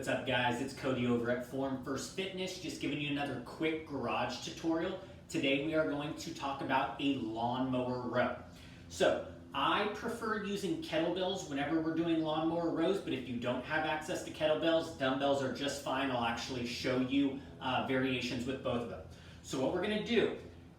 What's up guys, it's Cody over at Form First Fitness, just giving you another quick garage tutorial. Today we are going to talk about a lawnmower row. So I prefer using kettlebells whenever we're doing lawnmower rows, but if you don't have access to kettlebells, dumbbells are just fine. I'll actually show you variations with both of them. So what we're going to do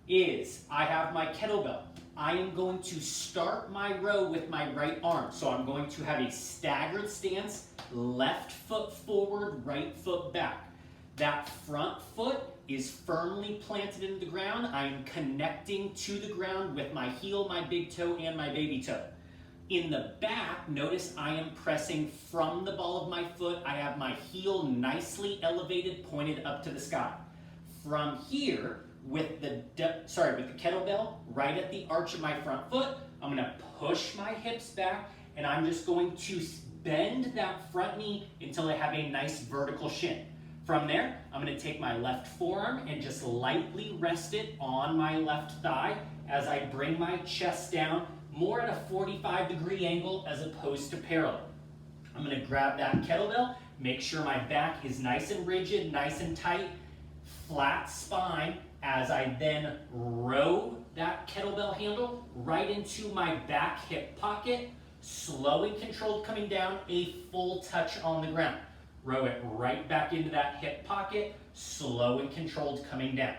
is I have my kettlebell. I am going to start my row with my right arm. So I'm going to have a staggered stance, left foot forward, right foot back. That front foot is firmly planted into the ground. I am connecting to the ground with my heel, my big toe, and my baby toe. In the back, notice I am pressing from the ball of my foot. I have my heel nicely elevated, pointed up to the sky. From here, with the kettlebell right at the arch of my front foot, I'm going to push my hips back and I'm just going to bend that front knee until I have a nice vertical shin. From there, I'm going to take my left forearm and just lightly rest it on my left thigh as I bring my chest down more at a 45-degree angle as opposed to parallel. I'm going to grab that kettlebell, make sure my back is nice and rigid, nice and tight, flat spine, as I then row that kettlebell handle right into my back hip pocket, slow and controlled coming down, a full touch on the ground. Row it right back into that hip pocket, slow and controlled coming down.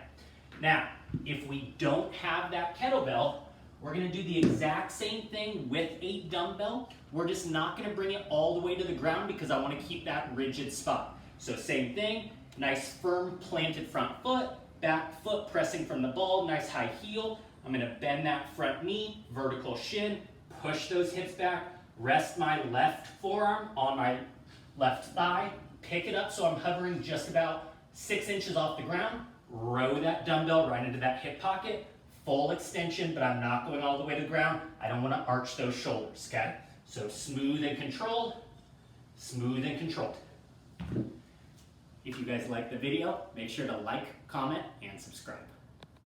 Now, if we don't have that kettlebell, we're going to do the exact same thing with a dumbbell. We're just not going to bring it all the way to the ground because I want to keep that rigid spot. So same thing, nice firm planted front foot, back foot pressing from the ball, nice high heel. I'm going to bend that front knee, vertical shin, push those hips back, rest my left forearm on my left thigh, pick it up so I'm hovering just about 6 inches off the ground, row that dumbbell right into that hip pocket, full extension, but I'm not going all the way to the ground. I don't want to arch those shoulders, okay? So smooth and controlled, smooth and controlled. If you guys like the video, make sure to like, comment, and subscribe.